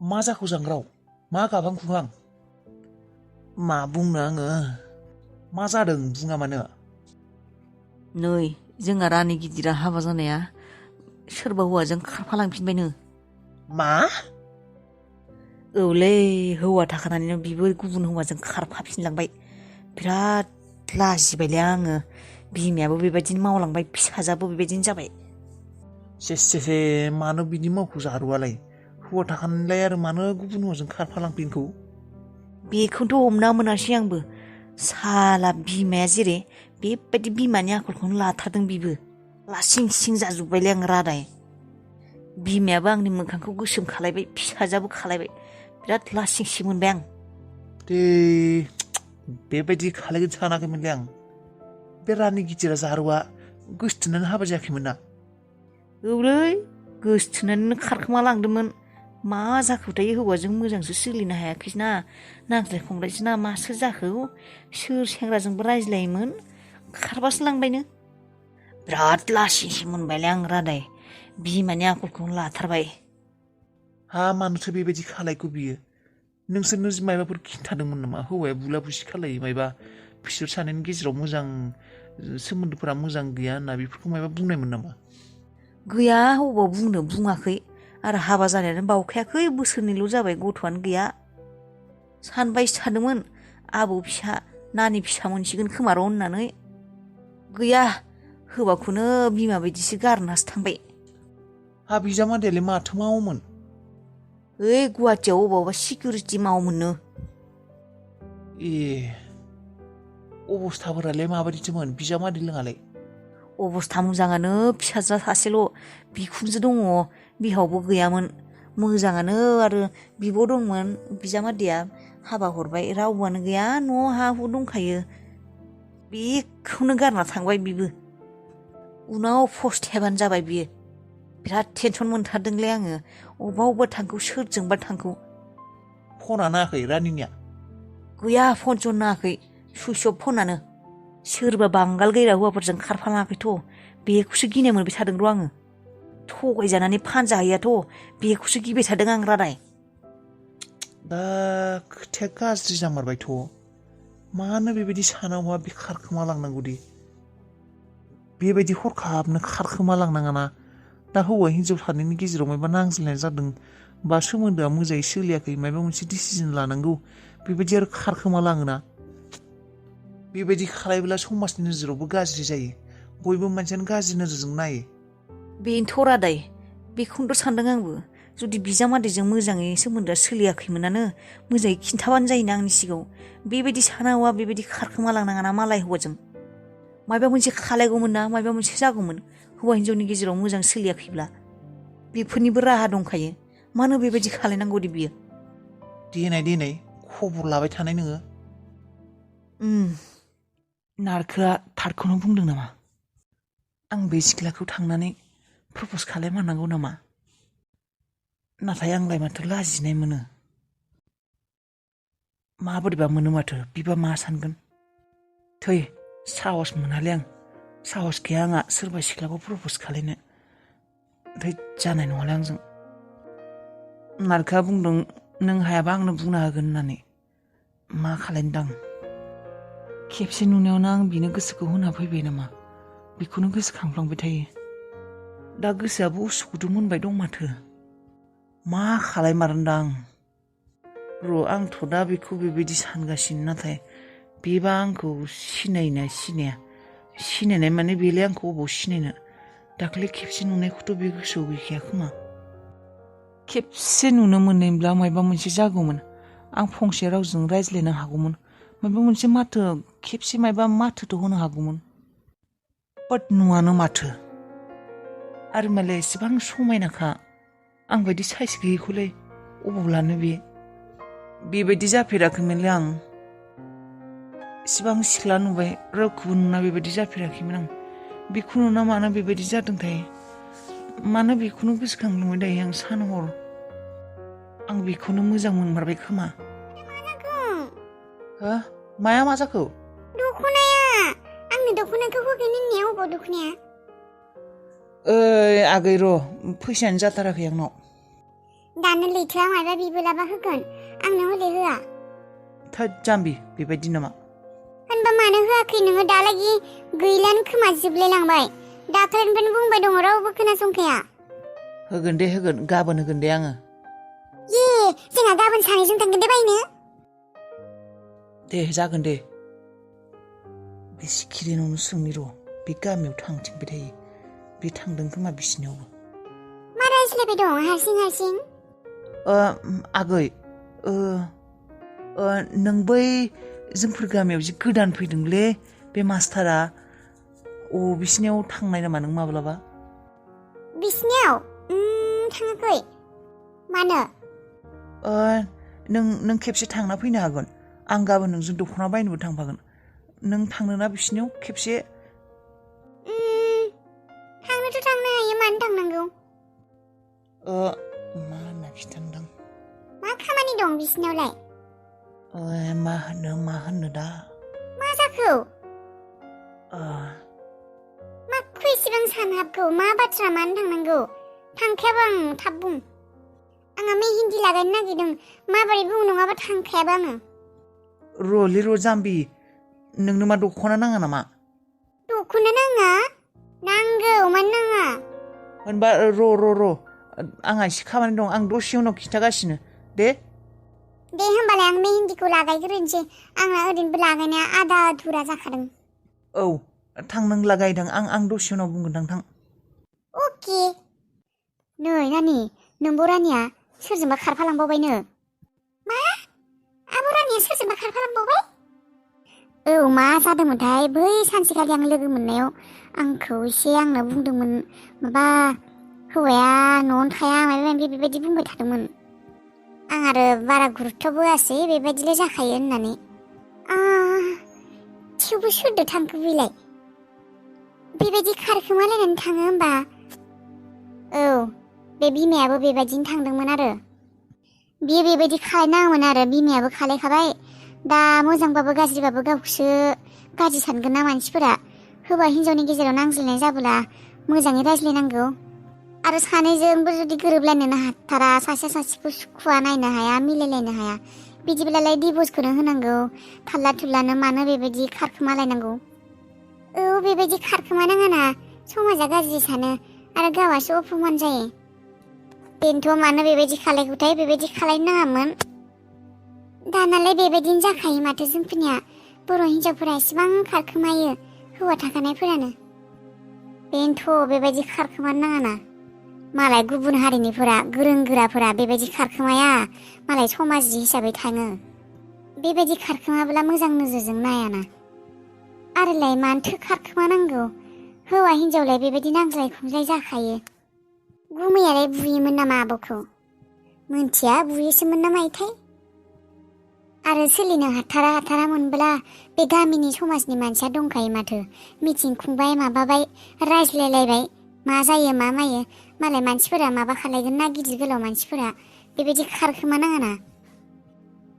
मा जाखो जांग्राव मा गाबहां खुहां मा बुंनो आङो मा जादों बुङा मानो नै जोंहा रानि गिदिरा हाबा जानाया सोरबा हौवाजों खारफालांफिनबायनो। मा औलै हौवा थाखानानैनो बिबो गुबुन हौवाजों खारफाफिनलांबाय। बिराद लाजिबायलै आङो। बिमायाबो बेबायदिनो मावलांबाय फिसाजोआबो बेबायदिनो जाबाय। से मानो बिदि मावखो जारुआलाय हौवा थाखानायलाय आरो मानो गुबुन हौवाजों खारफालांफिनखौ बेखौनोथ' हमना मोनासै आंबो। साला बिमाया जेरै बेबायदि बिमानि आखलखौनो लाथारदों बिबो। लासिं सिं जाजोब्बायलै आं रादाय। बिमायाबो आंनि मोखांखौ गोसोम खालायबाय फिसाजोआबो खालायबाय। बिराद लासिं सिं मोनबाय आं। दे बेबायदि खालायगोन सानाखैमोनलै आं। बे रानि गिदिरा जारुआ गोसथोनानै हाबा जायाखैमोन ना? औलै गोसथोनानैनो खारखोमा लांदोंमोन। मा जाखोथाय हौवाजों मोजांसो सोलिनो हायाखैना नांज्लाय खमलायसो ना मासो जाखो सोर सेंग्राजोंबो रायज्लायोमोन खारबासो लांबायनो। बिराद लासिं सिं मोनबायलै आं रादाय। बिमानि आखलखौनो लाथारबाय। हा मानोथो बेबायदि खालायखो बियो नोंसोरनो मायबाफोर खिन्थादोंमोन नामा हौवाया बुला बुसि खालायो मायबा बिसोर सानैनि गेजेराव मोजां सोमोन्दोफोरा मोजां गैया होनना बेफोरखौ मायबा बुंनायमोन नामा? गैया अबाव बुंनो बुङाखै आरो हाबा जानायानो बावखायाखै बोसोरनैल' जाबाय गथ'आनो गैया। सानबायसो थादोंमोन आबौ फिसा नानि फिसा मोनसिगोन खोमार' होननानै। गैया होबाखौनो बिमा बायदिसो गारनासो थांबाय। हा बिजामादैयालाय माथो मावोमोन? ओइ गुवाहाटियाव अबावबा सिकिउरिटि मावोमोननो। ए अबस्थाफोरालाय माबायदिथोमोन बिजामादै लोङालाय? अबस्था मोजाङानो फिसाज्ला सासेल' बिखुनजो दङ बिहावबो गैयामोन। मोजाङानो आरो बिब' दंमोन बिजामादैया हाबा हरबाय रावबोआनो गैया न'आव हा हु दंखायो। बेखौनो गारना थांबाय बिबो। उनाव फस्थायाबानो जाबाय बियो। बिराद टेनसन मोनथारदोंलै आङो अबा थांखो सोरजोंबा थांखो। फना नाङाखै रानिनिया? गैया फन सन नाङाखै सुइस अफ फनानो। सोरबा बांगाल गैग्रा हौवाफोरजों खारफालाङाखैथ' बेखौसो गिनाय मोनबाय थादों र' आङो। थगायजानानै फानजाहैयाथ' बेखौसो गिबाय थादों आं रादाय। दा खोथाया गाज्रि जामारबायथ'। मानो बेबायदि साना हौवा बे खारखोमा लांनांगौ दे। बेबायदि हरखाबनो खारखोमा लांनाङाना। दा हौवा हिनजाव सानैनि गेजेराव मायबा नांज्लायनाय जादों बा सोमोन्दोआ मोजाङै सोलियाखै मायबा मोनसे डिसिजन लानांगौ बेबायदि आरो खारखोमा लाङोना। बेबायदि खालायब्ला समाजनि नोजोरावबो गाज्रि जायो। बयबो मानसियानो गाज्रि नोजोरजों नायो। बेनोथ' रादाय बेखौनोथ' सानदों आंबो। जुदि बिजामादैजों मोजाङै सोमोन्दोआ सोलियाखैमोनानो मोजाङै खिन्थाबानो जायोना आंनि सिगाङाव। बेबायदि साना हौवा बेबायदि खारखोमा लांनाङाना मालाय हौवाजों। मायबा मोनसे खालायगौमोन ना मायबा मोनसे जागौमोन हौवा हिनजावनि गेजेराव मोजां सोलियाखैब्ला। बेफोरनिबो राहा दंखायो मानो बेबायदि खालायनांगौ दे बियो। देनाय खबर लाबाय थानाय नोङो। नारखोआ थारखौनो बुंदों नामा? आं बे सिख्लाखौ थांनानै प्रपस खालामहरनांगौ नामा? नाथाय आंलाय माथो लाजिनाय मोनो। माबोरैबा मोनो माथो बिबा मा सानगोन। थै साहस मोनालै आं। साहस गैया आंहा सोरबा सिख्लाखौ प्रपस खालायनो। थै जानाय नङालै आंजों। नारखोआ बुंदों नों हायाबा आंनो बुंना होगोन होननानै। मा खालायनो दां। खेबसे नुनायावनो आं बिनो गोसोखौ होना फैबाय नामा बेखौनो गोसोखांफ्लांबाय थायो। दा गोसोआबो उसुखुथु मोनबाय दं माथो। मा खालायमारनो आं। र' आंथ' दा बेखौ बेबायदि सानगासिनो नाथाय बेबा आंखौ सिनायोना सिनाया। सिनायनाय माने बेलाय आंखौ अबाव सिनायनो। दाख्लै खेबसे नुनायखौथ' बे गोसोआव गैखाया खोमा। खेबसे नुनो मोननायब्ला मायबा मोनसे जागौमोन। आं फंसे रावजों रायज्लायनो हागौमोन। मायबा मोनसे माथो खेबसे मायबा माथोथ' होनो हागौमोन। बाट नुवानो माथो। आरो मालाय एसेबां समायनाखा। आंबायदि साइस गैयैखौलाय अबाव लानो बे। बेबायदि जाफेराखैमोनलै आं। इसिबां सिख्ला नुबाय रावखौबो नुना बेबायदि जाफेराखैमोन आं। बेखौ नुना मानो बेबायदि जादोंथाय। मानो बेखौनो गोसोखांलुबाय थायो आं सान हर। आं बेखौनो मोजां मोनमारबाय खोमा। हो माया मा जाखो? दख'नाया आंनो दख'नाखौ होगोन होननाया अबाव दख'नाया? आगै र' फैसायानो जाथाराखै आंनाव। दानो लैथोआ मायबा बिबोलाबा होगोन आंनो हले होआ थोद जाम्बि बेबायदि नामा होनबा मानो होआखै नोङो दालागि गैलानो खोमा जोबलायलांबाय दाख्लैनिफ्रायनो बुंबाय दङ रावबो खोनासंखाया होगोन दे होगोन गाबोन होगोन दे आङो ये जोंहा गाबोन सानैजों थांगोन दे बायनो दे जागोन दे बे सिखिरिनावनो सोंनि र' बे गामियाव थांथिंबाय थायो बे थांदों खोमा बिसिनियावबो मा रायज्लायबाय दं हारसिं आगै नों बै जोंफोर गामियाव जि गोदान फैदोंलै बे मास्टारा बिसिनियाव थांनाय नामा नों माब्लाबा बिसिनियाव थाङाखै मानो नों खेबसे थांना फैनो हागोन आं गाबोन नोंजों दख'ना बायनोबो थांफागोन नों थांनोना बिसिनियाव खेबसे थांनोथ' थांनो हायो मानो थांनांगौ मा होनना खिन्थानोदां मा खामानि दं बिसिनियावलाय मा होननो दा मा जाखो मा इसेबां सानहाबखौ मा बाथ्रा मानो थांनांगौ थांखायाबा आं थाब बुं आंहा मेहेन्दी लागायनो नागिरदों माबोरै बुं नङाबा थांखायाबा आङो र'लै र' जाम्बि नोंनो मा दख'ना नाङा नामा दख'ना नाङा नांगौ मानो नाङा होनबा र' आंहा एसे खामानि दं आं दसे उनाव खिन्थागासिनो दे होमबालाय आं मेहेन्दिखौ लागायग्रोनोसै आंना ओरैनोबो लागायनाया आधा अधुरा जाखादों औ थां नों लागायदों आं दसे उनाव बुंगोन थां अके नै नानि नोंबो रानिया सोरजोंबा खारफालांबावबायनो मा आब' रानिया सोरजोंबा खारफालांबावबाय औ मा जादोंमोनथाय बै सानसेखालि आं लोगो मोननायाव आंखौ एसे आंनो बुंदोंमोन माबा हौवाया न'आवनो थाया माबा माबि बेबायदि बुंबाय थादोंमोन आं आरो बारा गुरुत्थ' बोआसै बेबायदिलाय जाखायो होननानै थेवबो सोरदो थांखो बेलाय बेबायदि खारखोमालायनानै थाङो होमबा औ बे बिमायाबो बेबायदिनो थांदोंमोन आरो बियो बेबायदि खालायनाङामोन आरो बिमायाबो खालायखाबाय दा मोजांबाबो गाज्रिबाबो गावखौसो गाज्रि सानगोन ना मानसिफोरा हौवा हिन्जावनि गेजेराव नांज्लायनाय जाबोला मोजाङै रायज्लायनांगौ आरो सानैजोंबो जुदि गोरोबलायनोनो हाथारा सासे सासेखौ सुखुवा नायनो हाया मिलायलायनो हाया बिदिब्लालाय डिभर्सखौनो होनांगौ थाल्ला थुल्लानो मानो बेबायदि खारखोमालायनांगौ औ बेबायदि खारखोमानाङाना समाजा गाज्रि सानो आरो गावासो अपमान जायो बेनोथ' मानो बेबायदि खालायखौथाय बेबायदि खालायनो नाङामोन दानालाय बेबायदिनो जाखायो माथो जोंफोरनिया बर' हिन्जावफोरा एसेबां खारखोमायो हौवा थाखानायफोरानो बेनोथ' बेबायदि खारखोमानो नाङाना मालाय गुबुन हारिनिफोरा गोरों गोराफोरा बेबायदि खारखोमाया मालाय समाजि हिसाबै थाङो बेबायदि खारखोमाब्ला मोजां नोजोरजों नायाना आरोलाय मानोथो खारखोमानांगौ हौवा हिन्जावलाय बेबायदि नांज्लाय खमज्लाय जाखायो गुमैयालाय बुयोमोन नामा आब'खौ मोनथिया बुयोसोमोन ना मायोथाय आरो सोलिनो हाथारा मोनब्ला बे गामिनि समाजनि मानसिया दंखायो माथो मिटिं खुंबाय माबाबाय रायज्लायलायबाय मा जायो मा मायो मालाय मानसिफोरा माबा खालायगोन ना गिदिर गोलाव मानसिफोरा बेबायदि खारखोमा नाङाना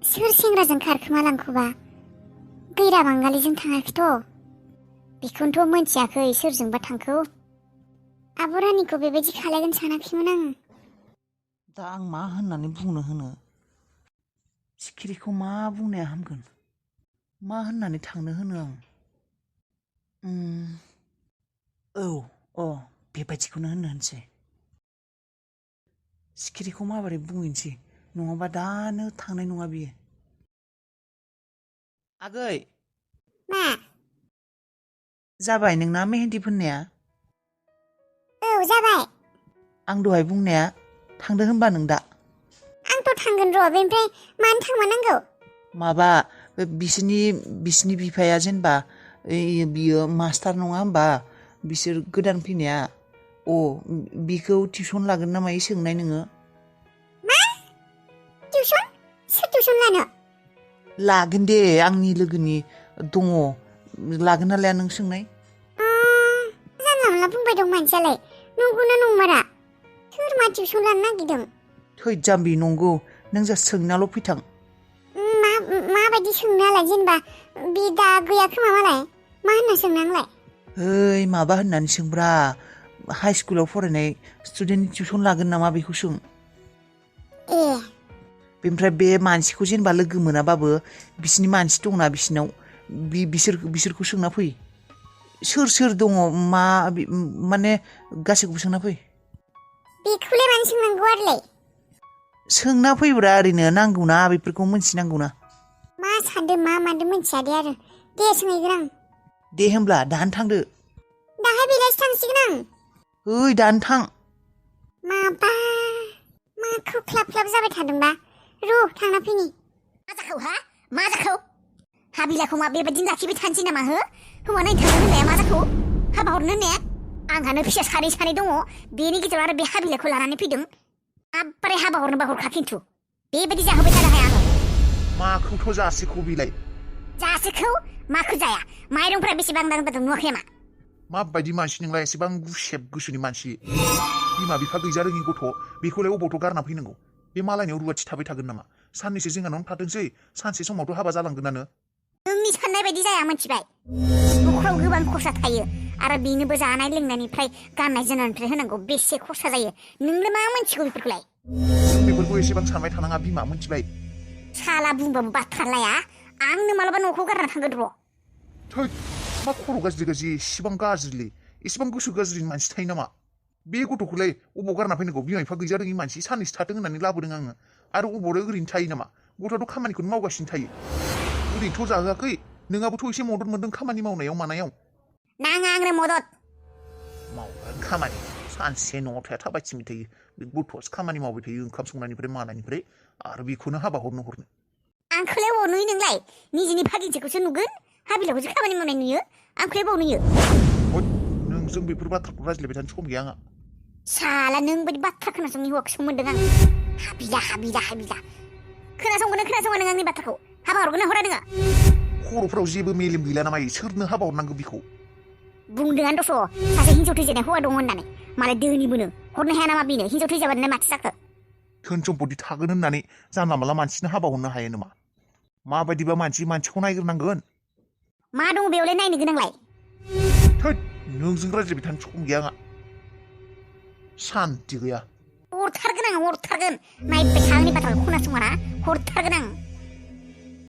सोर सेंग्राजों खारखोमा लांखोबा गैरा बांगालिजों थाङाखैथ' बेखौनोथ' मोनथियाखै सोरजोंबा थांखौ आब' रानिखौ बेबायदि खालायगोन सानाखैमोन आं दा आं मा होननानै बुंनो होनो सिखिरिखौ मा बुंनाया हामगोन मा होननानै थांनो होनो आं बेबायदिखौनो होनसै सिखिरिखौ माबोरै बुंहैनोसै नङाबा दानो थांनाय नङा बियो आगै मा जाबाय नोंना मेहेन्दी फोननाया औ जाबाय आं दहाय बुंनाया थांदो होनबा नों दा आंथ' थांगोन र' बेनिफ्राय मानो थांमारनांगौ माबा बिसिनि बिफाया जेनेबा बियो मास्टार नङा होमबा बिसोर गोदान फैनाया बिखौ टिउसन लागोन ना मायो सोंनाय नोङो मा टिउसन सोर टिउसन लानो लागोन दे आंनि लोगोनि दङ लागोन ना लाया नों सोंनाय जानला मोनला बुंबाय दं मानसियालाय नंगौना नंमारा सोर मा टिउसन लानो नागिरदों थै जाम्बि नंगौ नों जा सोंनाल' फैथां माबायदि सोंनायालाय जेनेबा बि दा गैया खोमा मालाय मा होनना सोंनांलाय माबा होननानै सोंब्रा हाइ स्कुलाव फरायनाय स्टुडेन्ट टिउसन लागोन नामा बेखौ सों बेनिफ्राय बे मानसिखौ जेनेबा लोगो मोनाबाबो बिसिनि मानसि दंना बिसिनाव बिसोरखौ सोंना फै सोर दङ मा माने गासैखौबो सोंना फै बेखौलाय मानो सोंनांगौ आरोलाय सोंना फैब्रा ओरैनो नांगौना बेफोरखौ मोनथिनांगौना मा सानदों मा मानदों मोनथिया दे आरो दे सोंहैगोन आं दे होमब्ला दानो थांदो दाहाय बेलासि थांसिगोन आं ओइ दानो थां माबा माखौ ख्लाब ख्लाब जाबाय थादोंबा र' थांना फैनि मा जाखौ हा मा जाखौ हाबिलाखौ मा बेबायदिनो लाखिबाय थानोसै नामा हो हौवा नायनो थांनो होननाया मा जाखौ हाबा हरनो होननाया आंहानो फिसा सानै दङ बेनि गेजेराव आरो बे हाबिलाखौ लानानै फैदों आब्बारे हाबा हरनोबा हरखा खिन्थु बेबायदि जाहोबाय थानो हाया आङो माखौथ' जासिखौ बिलाय जासिखौ माखौ जाया माइरंफोरा बेसेबां दाम नुवाखै नामा माबायदि मानसि नोंलाय एसेबां गुसेब गोसोनि मानसि बिमा बिफा गैजा रोङि गथ' बेखौलाय अबावथ' गारना फैनांगौ बे मालायनियाव रुवाथि थाबाय थागोन नामा साननैसो जोंहानावनो थाथोंसै सानसे समावथ' हाबा जालांगोनानो नोंनि साननाय बायदि जाया मोनथिबाय न'खराव गोबां खरसा थायो आरो बेनोबो जानाय लोंनायनिफ्राय गाननाय जोमनायनिफ्राय होनांगौ बेसे खरसा जायो नोंलाय मा मोनथिगौ बेफोरखौलाय जों बेफोरखौ एसेबां सानबाय थानाङा बिमा मोनथिबाय साला बुंबाबो बाथ्रा लाया आंनो मालाबा न'खौ गारना थांगोन र' थै मा खर' गाज्रि इसेबां गाज्रिलै इसेबां गोसो गाज्रिनि मानसि थायो नामा बे गथ'खौलाय अबाव गारना फैनांगौ बिमा बिफा गैजा रोङि मानसि साननैसो थाथों होननानै लाबोदों आङो आरो अबावनो ओरैनो थायो नामा गथ'आथ' खामानिखौनो मावगासिनो थायो ओरैनोथ' जाहोआखै नोंहाबोथ' एसे मदद मोनदों खामानि मावनायाव मानायाव नाङा आंनो मदद मावगोन खामानि सानसे न'आव थाबाय थिंबाय थायो बे गथ'आसो खामानि मावबाय थायो ओंखाम संनायनिफ्राय मानायनिफ्राय आरो बेखौनो हाबा हरनो आंखौलाय अबाव नुयो नोंलाय निजिनि भागिनसेखौसो नुगोन हाबिलाखौसो खामानि मावनाय नुयो आंखौलाय अबाव नुयो नोंजों बेफोर बाथ्राखौ रायज्लायबाय थानो सम गैया आंहा साला नों बायदि बाथ्रा खोनासंनि हौवाखौसो मोनदों आं हाबिला खोनासंगोन नों आंनि बाथ्राखौ हाबा हरगोन ना हरा नोङो खर'फ्राव जेबो मेलेम गैला नामा सोरनो हाबा हरनांगौ बेखौ बुंदोंआनो दस' सासे हिनजाव थैजानाय हौवा दं होननानै मालाय दोनिबोनो हरनो हाया नामा बेनो हिनजाव थैजाबानो माथो जाखो धोन सम्पति थागोन होननानै जानला माला मानसिनो हाबा हरनो हायो नामा माबायदिबा मानसिखौ नायग्रोनांगोन मा दङ बेयावलाय नायनो गोनांलाय थोद नोंजों रायज्लायबाय थानो सम गैया आंहा सान्ति गैया हरथारगोन नायबाय था आंनि बाथ्राखौ खोनासङा ना हरथारगोन आं